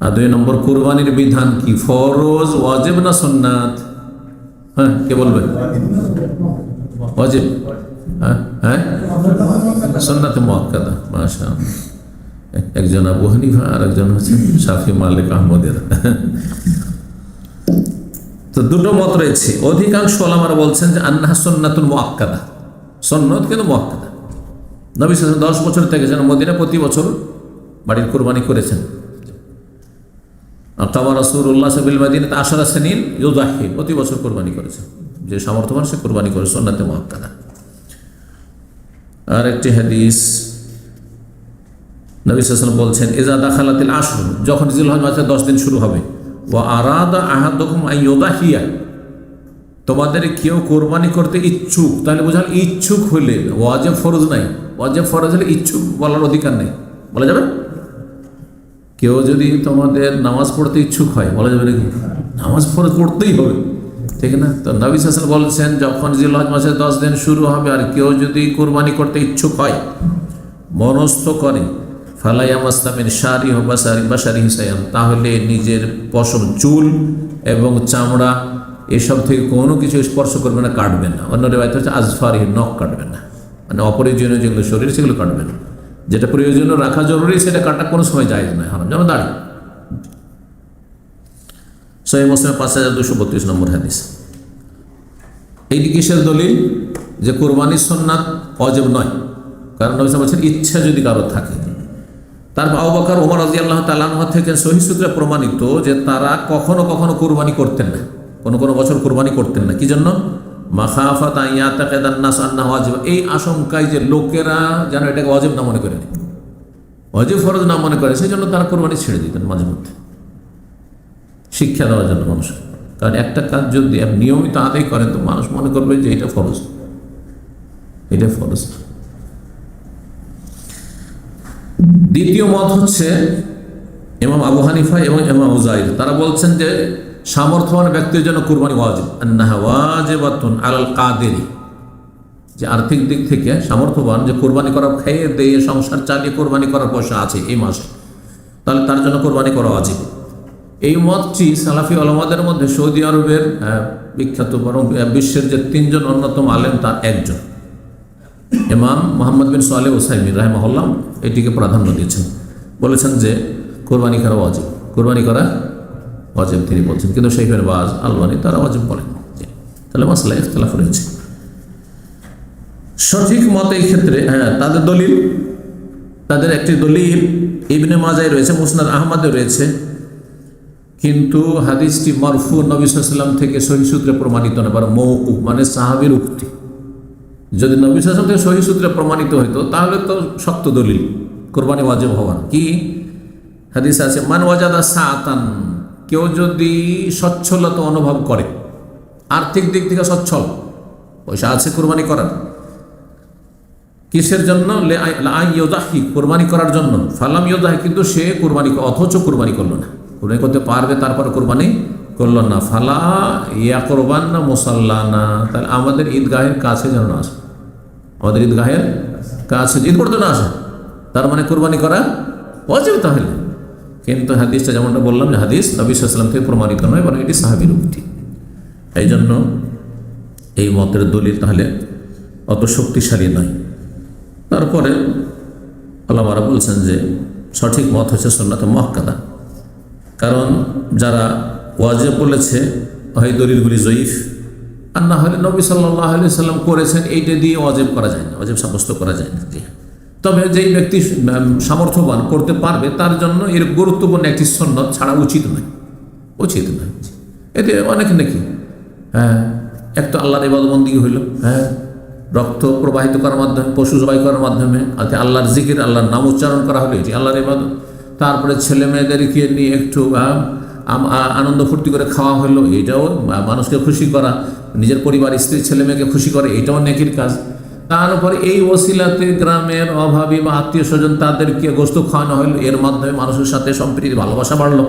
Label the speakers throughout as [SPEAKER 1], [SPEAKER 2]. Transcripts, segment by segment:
[SPEAKER 1] আর 2 নম্বর, কুরবানির বিধান কি, ফরজ, ওয়াজিব না সুন্নাত? হ্যাঁ, কে বলবেন? ওয়াজিব। হ্যাঁ, সুন্নাতে মুআক্কাদা। মাশাআল্লাহ। একজন আবু হানিফা আর একজন হচ্ছে শাফি মালিক আহমদের। তো দুটো মত রয়েছে। অধিকাংশ ওলামারা বলছেন যে আন্নাহা সুন্নাতুল মুআক্কাদা, সুন্নাত কিন্তু মুআক্কাদা। নবী সাল্লাল্লাহু আলাইহি 10 বছর থেকে যেন মদিনা প্রতি বছর বাড়ির কুরবানি করেছেন। কামা রাসূলুল্লাহ বিল মাদিনাতি 10 সিনিন ইউযাহি, প্রতি বছর কুরবানি করেছেন। যে সামর্থ্যবান সে কুরবানি করে, সুন্নাতে মুআক্কাদা। আর একটি হাদিস নবী সাল্লাল্লাহু আলাইহি ওয়াসাল্লাম বলছেন, ইজা দাখালাতিল আশর, যখন জিলহজ মাসের 10 দিন শুরু হবে, ওয়া আরাদা আহাদুকুম আন ইউযাহিয়া, তোমাদের কেউ কোরবানি করতে ইচ্ছুক, তাহলে বোঝাল ইচ্ছুক হলে, ওয়াজিব ফরজ নাই। ওয়াজিব ফরজ হলে ইচ্ছুক বলার অধিকার নেই, বলা যাবে? কেউ যদি তোমাদের নামাজ পড়তে ইচ্ছুক হয়, বলা যাবে নাকি? নামাজ ফরজ পড়তেই হবে, ঠিক না? তো নবী সাল্লাল্লাহু আলাইহি ওয়াসাল্লাম বলছেন, যখন জিলহজ মাসের 10 দিন শুরু হবে আর কেউ যদি কোরবানি করতে ইচ্ছুক হয়, মনস্থ করে, ফালাইয়ামাস্তামিন শারি ও বাসারি হিসায়ান, তাহলে নিজের পশম, চুল এবং চামড়া এসব থেকে কোনো কিছু স্পর্শ করবে না, কাটবে না। অন্য রেওয়ায়েত হচ্ছে আজফারি, নখ কাটবে না, মানে অপ্রয়োজনীয় যেগুলো শরীর সেগুলো কাটবে না। যেটা প্রয়োজনীয় রাখা জরুরি সেটা কাটা কোনো সময় জায়েজ নয়, হারাম। যেমন দাড়ি। সহিহ মুসলিম 5232 নম্বর হাদিস। এই কিসের দলিল? যে কুরবানির সুন্নাত ওয়াজিব নয়, কারণ নবী সাল্লাল্লাহু আলাইহি ওয়াসাল্লাম বলেছেন ইচ্ছা যদি কারো থাকে। তারপর আবু বকর, ওমর রাদিয়াল্লাহু তাআলা আনহু থেকে সহিহ সূত্রে প্রমাণিত যে তারা কখনো কখনো কুরবানি করতেন না, কোনো বছর কুরবানি করতেন না। কি জন্য? মাখাফাত আন ইয়াতাকাদান নাস আন্নাহু ওয়াজিব, এই আশঙ্কায় যে লোকেরা যেন এটাকে ওয়াজিব না মনে করে, ওয়াজিব ফরজ না মনে করে, সেই জন্য তারা কুরবানি ছেড়ে দিতেন মাঝে মধ্যে, শিক্ষা দেওয়ার জন্য মানুষকে। কারণ একটা কাজ যদি নিয়মিত আদায় করেন তো মানুষ মনে করবে যে এটা ফরজ, এটা ফরজ। দ্বিতীয় মত হচ্ছে ইমাম আবু হানিফা এবং ইমাম উজাইর, তারা বলছেন যে সামর্থ্যবান ব্যক্তির জন্য কুরবানি ওয়াজিব, আন্নাহা ওয়াজিবাতুন আলাল কাদিরি, যে আর্থিক দিক থেকে সামর্থ্যবান, যে কুরবানি করা, খেয়ে দিয়ে সংসার চালিয়ে কুরবানি করার পয়সা আছে এই মাসে, তাহলে তার জন্য কুরবানি করা ওয়াজিব। এই মতটি সালাফি উলামাদের মধ্যে সৌদি আরবের বিখ্যাত, বরং বিশ্বের যে 3 জন অন্যতম আলেম তার একজন, ইমাম মুহাম্মদ বিন সালেহ উসাইমিন রাহিমাহুল্লাহ, এটিকে প্রাধান্য দিয়েছেন। বলেছেন যে কোরবানি করা ওয়াজিব, কোরবানি করা ওয়াজিব তিনি বলছেন, কিন্তু শাইখ ইবনে বাজ, আলবানী তারা ওয়াজিব বলেন। তাহলে মাসলা ইখতিলাফ রয়েছে। সঠিক মত এই ক্ষেত্রে, তাদের দলিল, তাদের একটি দলিল ইবনে মাজায় রয়েছে, মুসনাদ আহমদে রয়েছে, কিন্তু হাদিসটি মারফু নবী সাল্লাল্লাহু আলাইহি ওয়াসাল্লাম থেকে সহিহ সূত্রে প্রমাণিত না, বরং মওকুফ, মানে সাহাবীর উক্তি। যদি নবী সাল্লাল্লাহু আলাইহি ওয়াসাল্লাম থেকে সহিহ সূত্রে প্রমাণিত হইতো তাহলে তো শক্ত দলিল কুরবানি ওয়াজিব হওয়ার। কি হাদিস আছে, মান ওয়াজাদা সাআতান, কেউ যদি সচ্ছলতা অনুভব করে, আর্থিক দিক থেকে সচ্ছল, পয়সা আছে কুরবানি করার, কিসের জন্য? ইউযাহি, কুরবানি করার জন্য। ফালাম ইউযাহি, কিন্তু সে কুরবানি, অথচ কুরবানি করলো না, কুরবানি করতে পারবে তারপরে কুরবানি করলো না। ফালা ইয়াকুরবান্না মুসাল্লানা, তাহলে আমাদের ঈদগাহের কাছে যেন না আসে, আমাদের ঈদগাহের কাছে ঈদ পড়তে না আসে, তার মানে কুরবানি করা ওয়াজিব তাহলে। কিন্তু হাদিসটা যেমনটা বললাম, যে হাদিস নবী সাল্লাল্লাহু আলাইহি ওয়াসাল্লাম থেকে প্রমাণিত নয়, বরং এটি সাহাবীর উক্তি। এই জন্য এই মতের দলিল তাহলে অত শক্তিশালী নয়। তারপরে ওলামারা বলছেন যে সঠিক মত হচ্ছে সুন্নাতে মুআক্কাদা, কারণ যারা ওয়াজিব বলেছে হয় দলিলগুলি জয়ীফ, আর না হলে নবী সাল্লাল্লাহু আলাইহি ওয়াসাল্লাম করেছেন, এইটা দিয়ে ওয়াজিব করা যায় না, ওয়াজিব সাব্যস্ত করা যায় না। তবে যেই ব্যক্তি সামর্থ্যবান করতে পারবে তার জন্য এর গুরুত্বপূর্ণ একটি সুন্নত ছাড়া উচিত নয়, উচিত নয়। এতে অনেক নাকি, এক তো আল্লাহর ইবাদতবন্দেগী হইল, রক্ত প্রবাহিত করার মাধ্যমে, পশু জবাই করার মাধ্যমে, আল্লাহর জিকির, আল্লাহর নাম উচ্চারণ করা হলো, এটি আল্লাহর ইবাদত। তারপরে ছেলে মেয়েদেরকে নিয়ে একটু আনন্দ ফুর্তি করে খাওয়া হলো, এটাও মানুষকে খুশি করা, নিজের পরিবার, স্ত্রী, ছেলে মেয়েকে খুশি করে, এটাও নেকির কাজ। তারপরে এই ওসিলাতে গ্রামের অভাবী বা আত্মীয় স্বজন তাদেরকে গোস্ত খাওয়ানো হলো, এর মাধ্যমে মানুষের সাথে সম্প্রীতি, ভালোবাসা বাড়লো।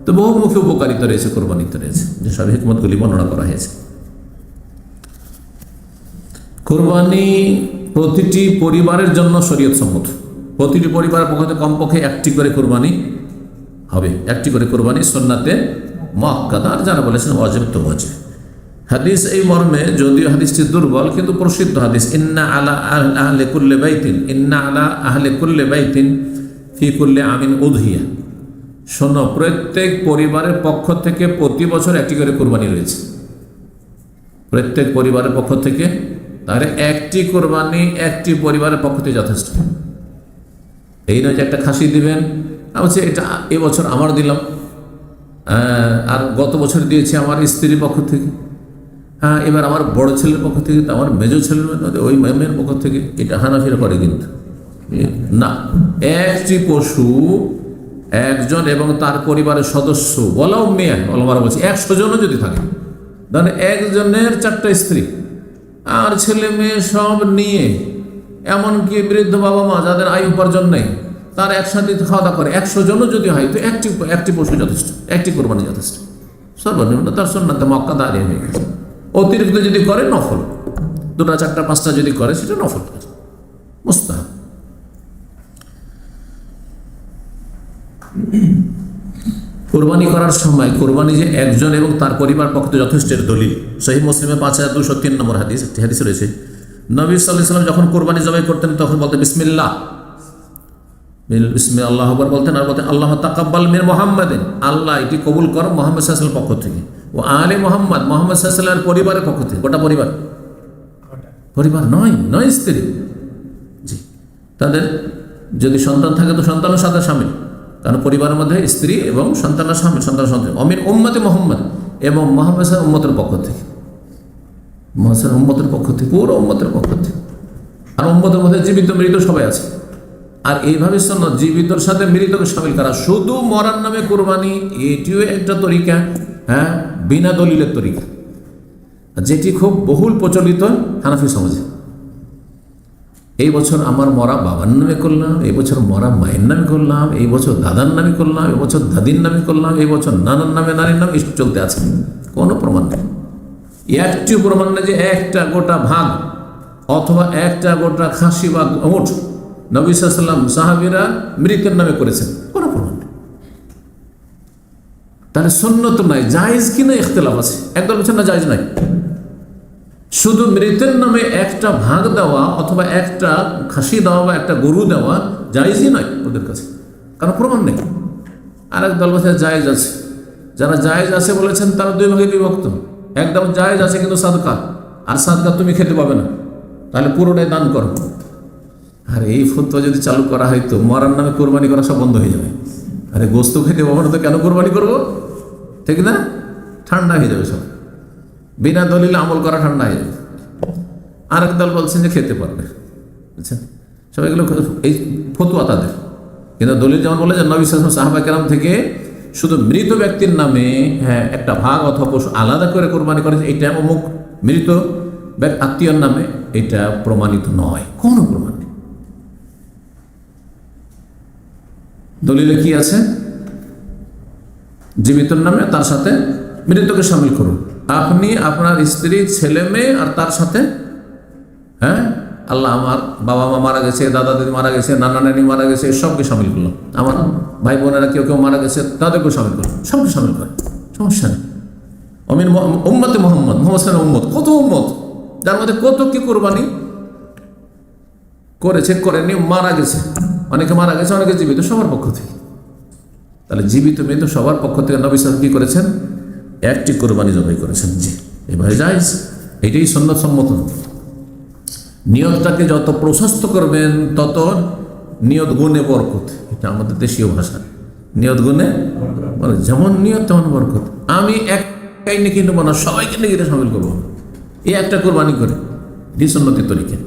[SPEAKER 1] তো বহুমুখী উপকারিতা রয়েছে, কোরবানিতে রয়েছে, যেসব হিকমতগুলি বর্ণনা করা হয়েছে। কোরবানি প্রতিটি পরিবারের জন্য শরীয়ত সম্মত, প্রতিটি পরিবারের পক্ষে কমপক্ষে একটি করে কোরবানি হবে। একটি করে কোরবানি সুন্নাতে মুআক্কাদা, আর যারা বলেছেন ওয়াজিব তো ওয়াজিব। হাদিস এই মর্মে, যদিও হাদিসটি দুর্বল কিন্তু প্রসিদ্ধ হাদিস, ইন্না আলা আহলে কুল্লি বাইতিন, ইন্না আলা আহলে কুল্লি বাইতিন ফি কুল্লি আমিন উযহিয়া। শোনো, প্রত্যেক পরিবারের পক্ষ থেকে প্রতি বছর একটি করে কোরবানি রয়েছে। প্রত্যেক পরিবারের পক্ষ থেকে, তাহলে একটি কোরবানি একটি পরিবারের পক্ষ থেকে যথেষ্ট। এই নয় যে একটা খাসি দিবেন, বলছে এটা এবছর আমার দিলাম, আর গত বছর দিয়েছি আমার স্ত্রীর পক্ষ থেকে, হ্যাঁ এবার আমার বড় ছেলের পক্ষ থেকে, আমার মেজো ছেলের ওই মেয়ের পক্ষ থেকে। এটা হানাফিরা করে কিন্তু না। একটি পশু একজন এবং তার পরিবারের সদস্য বলাও মেয়ে অলমারা বলছে 100 জনও যদি থাকে, ধরেন একজনের 4টা স্ত্রী আর ছেলে মেয়ে সব নিয়ে, এমনকি বৃদ্ধ বাবা মা যাদের আয় উপার্জন নেই, তার একসাথে খাওয়া দাওয়া করে 100 জনও যদি হয়, তো একটি পশু যথেষ্ট, একটি কোরবানি যথেষ্ট। সর্বনিম্ন তার সুন্নাতে মুআক্কাদা আদায় হয়ে গেছে। অতিরিক্ত যদি করে নফল, 2টা 4টা 5টা যদি করে সেটা নফল কাজ, মুস্তাহাব। কোরবানি করার সময় কোরবানি যে একজন এবং তার পরিবার পক্ষে যথেষ্টের দলিল সহিহ মুসলিমে 5203 নম্বর হাদিস, একটি হাদিস রয়েছে। নবী সাল্লাল্লাহু আলাইহি ওয়াসাল্লাম যখন কোরবানি জবাই করতেন তখন বলতেন বিসমিল্লাহ, বিসমিল্লাহ আল্লাহু আকবার বলতেন, আর বলতেন আল্লাহ তাকাব্বাল মিন মুহাম্মাদিন, আল্লাহ এটি কবুল করো মুহাম্মদ সাল্লাল্লাহু আলাইহি ওয়াসাল্লামের পক্ষ থেকে, ও আলে মুহাম্মদ, মুহাম্মদ সাল্লাল্লাহু আলাইহি ওয়াসাল্লামের পরিবারের পক্ষ থেকে। গোটা পরিবার, পরিবার নয় স্ত্রী, জি। তাদের যদি সন্তান থাকে তো সন্তানের সাথে শামিল, কারণ পরিবারের মধ্যে স্ত্রী এবং সন্তানের শামিল, সন্তান সন্তান। অমিন উম্মতে মুহাম্মদ, এবং মুহাম্মদ সাল্লাল্লাহু উম্মতের পক্ষ থেকে, মুহাম্মদ উম্মতের পক্ষ থেকে, পুরো উম্মতের পক্ষ থেকে। আর উম্মতের মধ্যে জীবিত মৃত সবাই আছে। আর এইভাবে সুন্নাত জীবিতর সাথে মৃতকে শামিল করা, শুধু মরার নামে কোরবানি, এটিও একটা তরিকা, হ্যাঁ, বিনা দলিলের তরিকা, যেটি খুব বহুল প্রচলিত হানাফি সমাজে। এই বছর আমার মরা বাবার নামে করলাম, এই বছর মরা মায়ের নামে করলাম, এই বছর দাদার নামে করলাম, এই বছর দাদির নামে করলাম, এই বছর নানার নামে নারীর নামে, এসব চলতে আছে। কোনো প্রমাণ নেই, একটিও প্রমাণ নেই যে একটা গোটা ভাগ অথবা একটা গোটা খাসি বা উট নবী সাল্লাল্লাহু আলাইহি ওয়াসাল্লাম সাহাবীরা মৃতের নামে করেছেন, কোনো প্রমাণ নেই। তাহলে সুন্নত নাই, জায়েজ কিনা ইখতিলাফ আছে। একদল বলছেন না জায়েজ নাই, শুধু মৃতের নামে একটা ভাগ দেওয়া অথবা একটা খাসি দেওয়া বা একটা গরু দেওয়া জায়েজই নয় ওদের কাছে, কারণ প্রমাণ নেই। আরেক দল বলছে জায়েজ আছে। যারা জায়েজ আছে বলেছেন তারা 2 ভাগে বিভক্ত। একদম জায়েজ আছে কিন্তু সাদকা, আর সাদকা তুমি খেতে পাবে না, তাহলে পুরোটাই দান করো। আর এই ফতোয়া যদি চালু করা হয় তো মরার নামে কোরবানি করা সব বন্ধ হয়ে যাবে। আরে গোস্ত খেতে পাবো না তো কেন কোরবানি করবো, ঠিক না? ঠান্ডা হয়ে যাবে সব, বিনা দলিলে আমল করা ঠান্ডা হয়ে যাবে। আরেক দল বলছেন যে খেতে পারবে, বুঝছেন? সবাইগুলো এই ফতোয়া তাদের, কিন্তু দলিল যেমন বলে যে নবী সাল্লাল্লাহু আলাইহি ওয়াসাল্লাম সাহাবা কেরাম থেকে শুধু মৃত ব্যক্তির নামে, হ্যাঁ, একটা ভাগ অথবা পশু আলাদা করে কোরবানি করেছে, এটা অমুক মৃত আত্মীয়র নামে, এটা প্রমাণিত নয়, কোনো প্রমাণ নেই। দলিলে কি আছে? জীবিতর নামে তার সাথে মৃতকে শামিল করুন। আপনি আপনার স্ত্রী, ছেলে মেয়ে আর তার সাথে, হ্যাঁ, আল্লাহ আমার বাবা মা মারা গেছে, দাদা দিদি মারা গেছে, নানা নানি মারা গেছে, সবকে শামিল করলাম। আমার ভাই বোনেরা কেউ কেউ মারা গেছে, তাদেরকেও শামিল করলাম, সবকে শামিল করে, সমস্যা নেই। অমিন উম্মতে মুহাম্মদ, মুহাম্মদ সাল্লাল্লাহু উম্মত, কত উম্মত, যার মধ্যে কত কি কোরবানি করেছে, করেনি, মারা গেছে, অনেকে মারা গেছে, অনেকে জীবিত, সবার পক্ষ থেকে। তাহলে জীবিত মৃত সবার পক্ষ থেকে নবী সাল্লাল্লাহু কি করেছেন? একটি কোরবানি জবাই করেছেন। জি, এভাবে জায়েজ, এটাই সুন্নাত সম্মত। নিয়তটাকে যত প্রশস্ত করবেন তত নিয়ত গুণে বরকত, এটা আমাদের দেশীয় ভাষা। নিয়ত গুণে, যেমন নিয়ত তেমন বরকত। আমি একাই নেকি নেবো না, সবাইকে নেকি সামিল করবো, এই একটা কোরবানি করে, এটি সুন্নতের তরিকা।